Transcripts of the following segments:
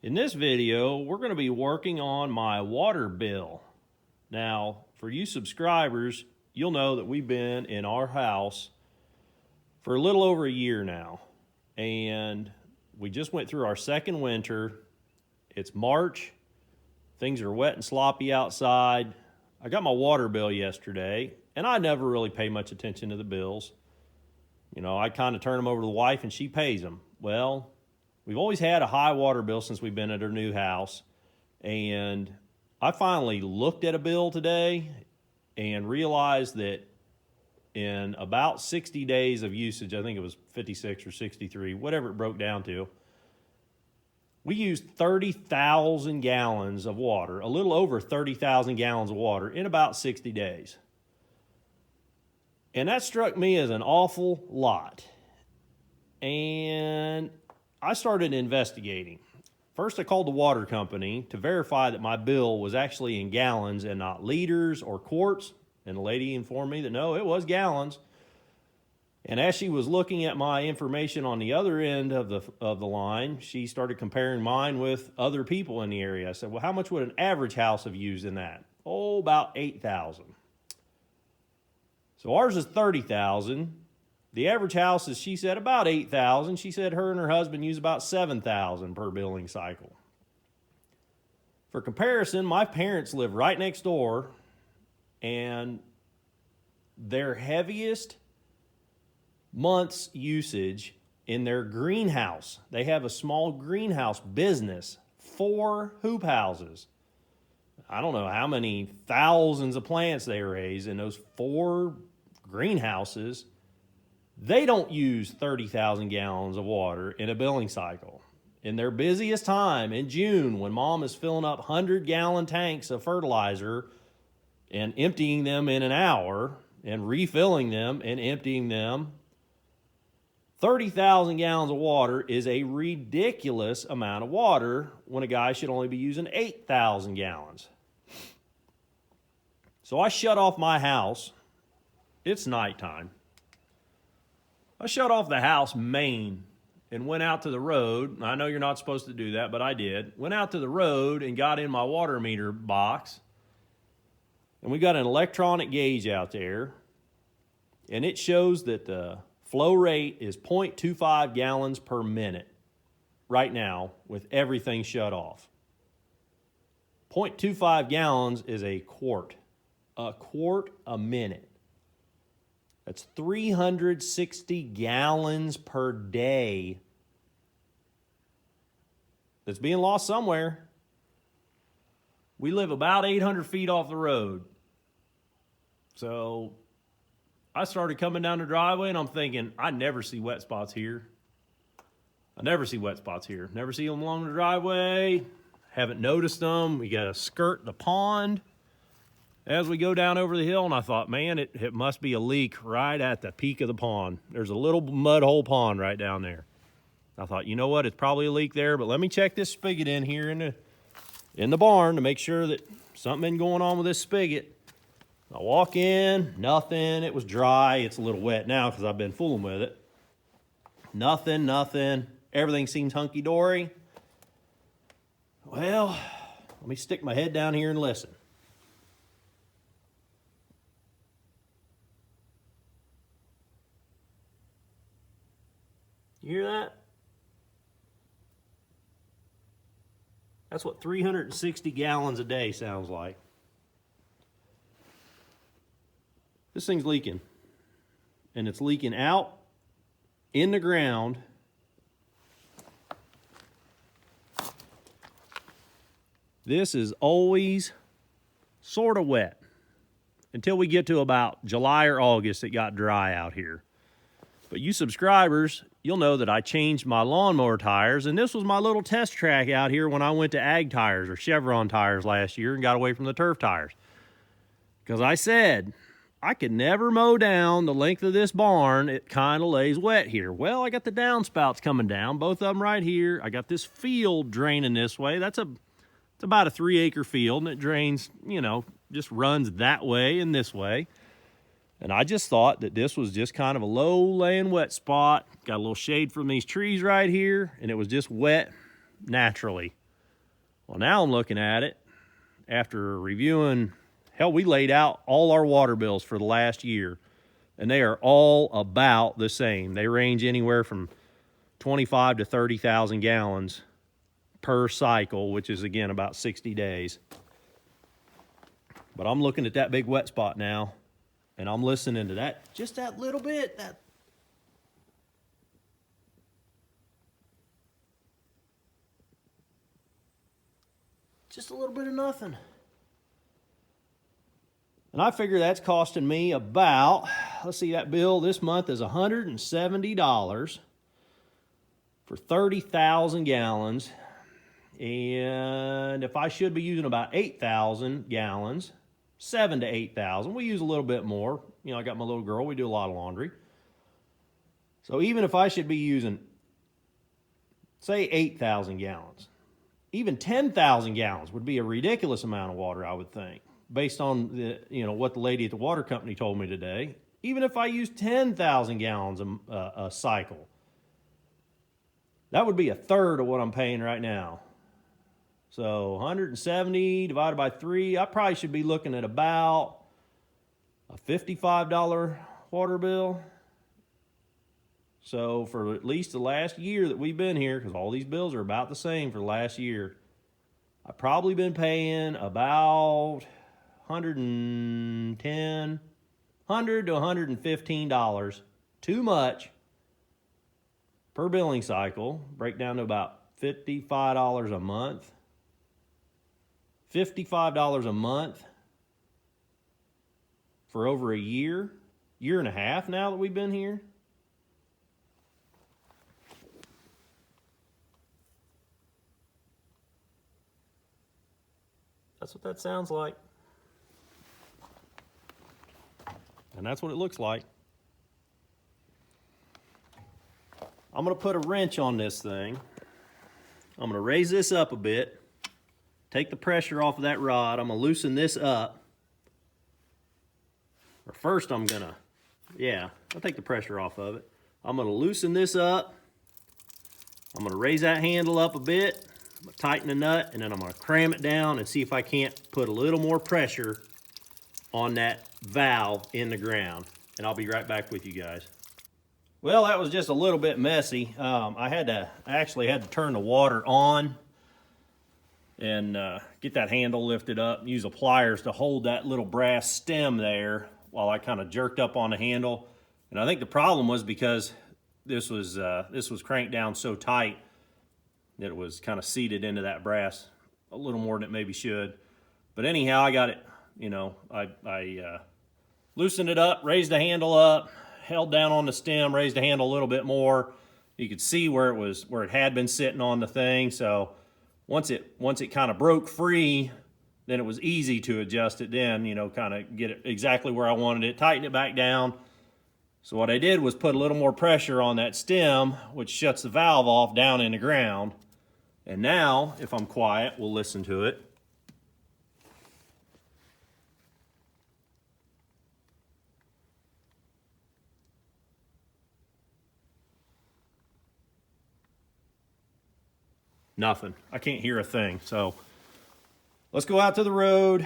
In this video, we're going to be working on my water bill. Now, for you subscribers, you'll know that we've been in our house for a little over a year now. And we just went through our second winter. It's March. Things are wet and sloppy outside. I got my water bill yesterday, and I never really pay much attention to the bills. You know, I kind of turn them over to the wife and she pays them. Well, we've always had a high water bill since we've been at our new house. And I finally looked at a bill today and realized that in about 60 days of usage, I think it was 56 or 63, whatever it broke down to, we used 30,000 gallons of water, a little over 30,000 gallons of water in about 60 days. And that struck me as an awful lot. And I started investigating. First, I called the water company to verify that my bill was actually in gallons and not liters or quarts. And the lady informed me that no, it was gallons. And as she was looking at my information on the other end of the line, she started comparing mine with other people in the area. I said, well, how much would an average house have used in that? Oh, about 8,000. So ours is 30,000. The average house is, she said, about 8,000. She said her and her husband use about 7,000 per billing cycle. For comparison, my parents live right next door, and their heaviest month's usage in their greenhouse, they have a small greenhouse business, 4 hoop houses. I don't know how many thousands of plants they raise in those 4 greenhouses. They don't use 30,000 gallons of water in a billing cycle. In their busiest time, in June, when mom is filling up 100-gallon tanks of fertilizer and emptying them in an hour and refilling them and emptying them, 30,000 gallons of water is a ridiculous amount of water when a guy should only be using 8,000 gallons. So I shut off my house. It's nighttime. I shut off the house main and went out to the road. I know you're not supposed to do that, but I did. Went out to the road and got in my water meter box. And we got an electronic gauge out there. And it shows that the flow rate is 0.25 gallons per minute right now with everything shut off. 0.25 gallons is a quart a minute. That's 360 gallons per day that's being lost somewhere. We live about 800 feet off the road. So I started coming down the driveway and I'm thinking, I never see wet spots here. Never see them along the driveway. Haven't noticed them. We got to skirt the pond as we go down over the hill, and I thought, man, it must be a leak right at the peak of the pond. There's a little mud hole pond right down there. I thought, you know what, it's probably a leak there, but let me check this spigot in here in the barn to make sure that something ain't going on with this spigot. I walk in, nothing. It was dry. It's a little wet now because I've been fooling with it. Nothing. Everything seems hunky-dory. Well, let me stick my head down here and listen. You hear that? That's what 360 gallons a day sounds like. This thing's leaking. And it's leaking out in the ground. This is always sort of wet until we get to about July or August. It got dry out here. But you subscribers, you'll know that I changed my lawnmower tires, and this was my little test track out here when I went to Ag tires or Chevron tires last year and got away from the turf tires. Because I said, I could never mow down the length of this barn. It kind of lays wet here. Well, I got the downspouts coming down, both of them right here. I got this field draining this way. It's about a 3-acre field, and it drains, just runs that way and this way. And I just thought that this was just kind of a low-laying wet spot. Got a little shade from these trees right here, and it was just wet naturally. Well, now I'm looking at it after reviewing, hell, we laid out all our water bills for the last year, and they are all about the same. They range anywhere from 25 to 30,000 gallons per cycle, which is, again, about 60 days. But I'm looking at that big wet spot now, and I'm listening to that, just that little bit, just a little bit of nothing. And I figure that's costing me about, let's see, that bill this month is $170 for 30,000 gallons. And if I should be using about 8,000 gallons, 7 to 8,000, we use a little bit more. You know, I got my little girl, we do a lot of laundry. So even if I should be using, say, 8,000 gallons, even 10,000 gallons would be a ridiculous amount of water, I would think, based on the, you know, what the lady at the water company told me today. Even if I use 10,000 gallons a cycle, that would be a third of what I'm paying right now. So 170 divided by 3, I probably should be looking at about a $55 water bill. So for at least the last year that we've been here, because all these bills are about the same for the last year, I've probably been paying about $110 to $115 too much per billing cycle. Break down to about $55 a month. $55 a month for over a year and a half now that we've been here. That's what that sounds like. And that's what it looks like. I'm going to put a wrench on this thing. I'm going to raise this up a bit. Take the pressure off of that rod. I'm going to loosen this up. Or first I'm going to, I'll take the pressure off of it. I'm going to loosen this up. I'm going to raise that handle up a bit. I'm going to tighten the nut, and then I'm going to cram it down and see if I can't put a little more pressure on that valve in the ground. And I'll be right back with you guys. Well, that was just a little bit messy. I actually had to turn the water on and get that handle lifted up and use the pliers to hold that little brass stem there while I kind of jerked up on the handle. And I think the problem was because this was cranked down so tight that it was kind of seated into that brass a little more than it maybe should. But anyhow, I got it, you know, I loosened it up, raised the handle up, held down on the stem, raised the handle a little bit more. You could see where it had been sitting on the thing. So once it kind of broke free, then it was easy to adjust it then, you know, kind of get it exactly where I wanted it, tighten it back down. So what I did was put a little more pressure on that stem, which shuts the valve off down in the ground. And now, if I'm quiet, we'll listen to it. Nothing. I can't hear a thing. So let's go out to the road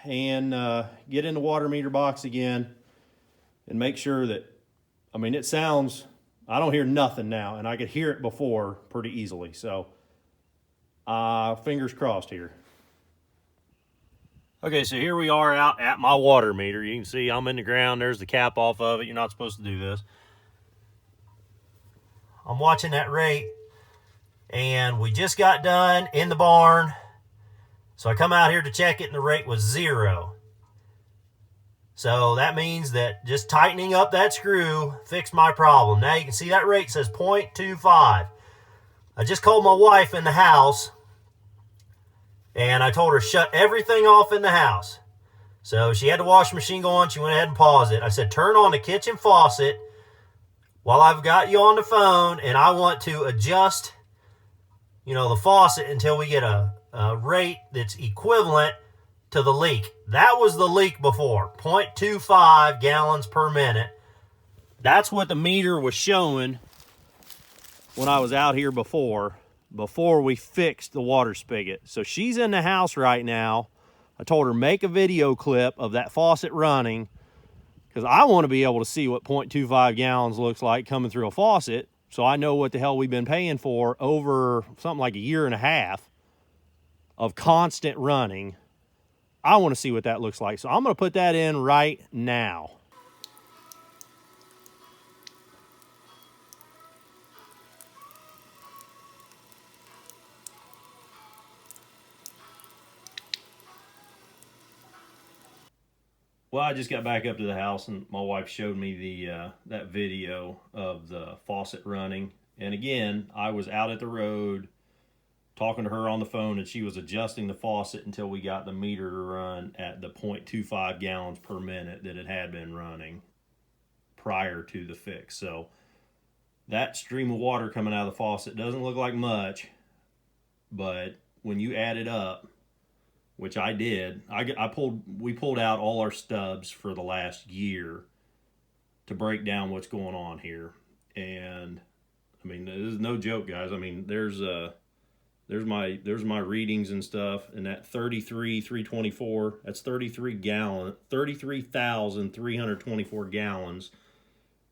and get in the water meter box again and make sure that, I mean, it sounds, I don't hear nothing now, and I could hear it before pretty easily. So fingers crossed here. Okay, so here we are out at my water meter. You can see I'm in the ground. There's the cap off of it. You're not supposed to do this. I'm watching that rate. And we just got done in the barn. So I come out here to check it, and the rate was 0. So that means that just tightening up that screw fixed my problem. Now you can see that rate says 0.25. I just called my wife in the house, and I told her shut everything off in the house. So she had the washing machine going. She went ahead and paused it. I said, turn on the kitchen faucet while I've got you on the phone, and I want to adjust, you know, the faucet until we get a rate that's equivalent to the leak. That was the leak before, 0.25 gallons per minute. That's what the meter was showing when I was out here before. before we fixed the water spigot. So she's in the house right now. I told her make a video clip of that faucet running because I want to be able to see what 0.25 gallons looks like coming through a faucet, so I know what the hell we've been paying for over something like a year and a half of constant running. I want to see what that looks like. So I'm going to put that in right now. Well, I just got back up to the house and my wife showed me the that video of the faucet running. And again, I was out at the road talking to her on the phone, and she was adjusting the faucet until we got the meter to run at the 0.25 gallons per minute that it had been running prior to the fix. So that stream of water coming out of the faucet doesn't look like much, but when you add it up, which I did, we pulled out all our stubs for the last year to break down what's going on here. And I mean, this is no joke, guys. I mean, there's my readings and stuff, and that 33,324, that's 33,324 gallons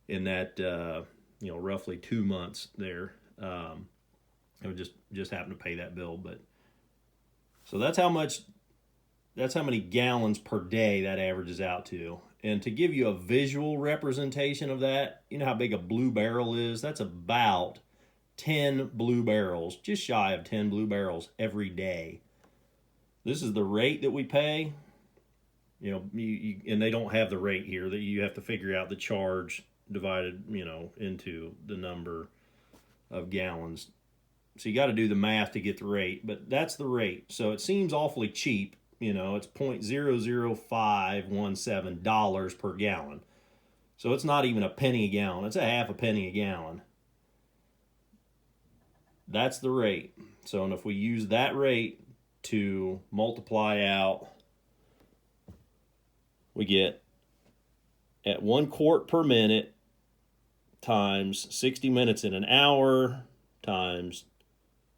in that roughly 2 months there. I would just happen to pay that bill, but so that's how many gallons per day that averages out to. And to give you a visual representation of that, you know how big a blue barrel is? That's about 10 blue barrels, just shy of 10 blue barrels every day. This is the rate that we pay. And they don't have the rate here, that you have to figure out the charge divided, into the number of gallons. So you got to do the math to get the rate, but that's the rate. So it seems awfully cheap. It's $0.00517 per gallon. So it's not even a penny a gallon. It's a half a penny a gallon. That's the rate. So, and if we use that rate to multiply out, we get at 1 quart per minute times 60 minutes in an hour times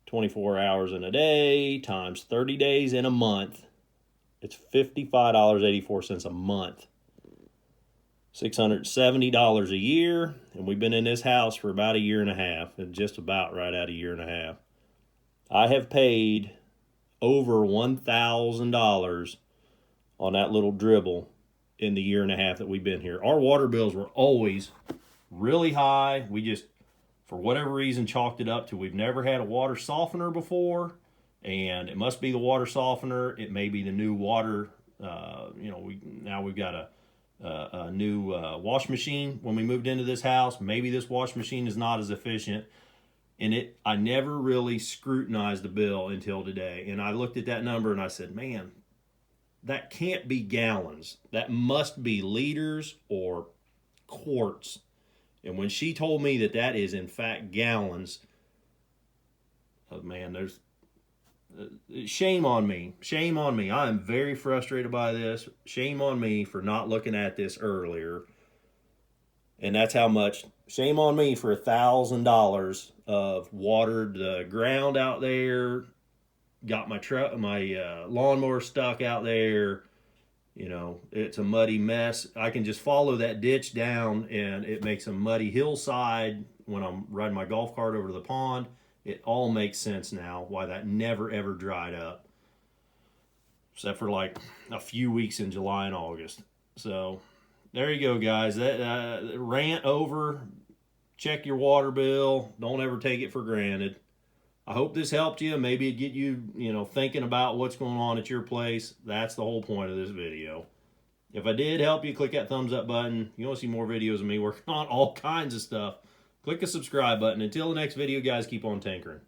24 hours in a day times 30 days in a month. It's $55.84 a month. $670 a year, and we've been in this house for about a year and a half, and just about right at a year and a half. I have paid over $1,000 on that little dribble in the year and a half that we've been here. Our water bills were always really high. We just, for whatever reason, chalked it up to we've never had a water softener before, and it must be the water softener. It may be the new water. We've got a new wash machine when we moved into this house. Maybe this wash machine is not as efficient. And I never really scrutinized the bill until today. And I looked at that number and I said, man, that can't be gallons. That must be liters or quarts. And when she told me that that is in fact gallons, there's shame on me. Shame on me. I am very frustrated by this. Shame on me for not looking at this earlier. And that's how much. Shame on me for $1,000 of watered the ground out there. Got my lawnmower stuck out there. It's a muddy mess. I can just follow that ditch down, and it makes a muddy hillside when I'm riding my golf cart over to the pond. It all makes sense now why that never, ever dried up. Except for like a few weeks in July and August. So there you go, guys. That rant over. Check your water bill. Don't ever take it for granted. I hope this helped you. Maybe it get you, thinking about what's going on at your place. That's the whole point of this video. If I did help you, click that thumbs up button. You want to see more videos of me working on all kinds of stuff, click the subscribe button. Until the next video, guys, keep on tinkering.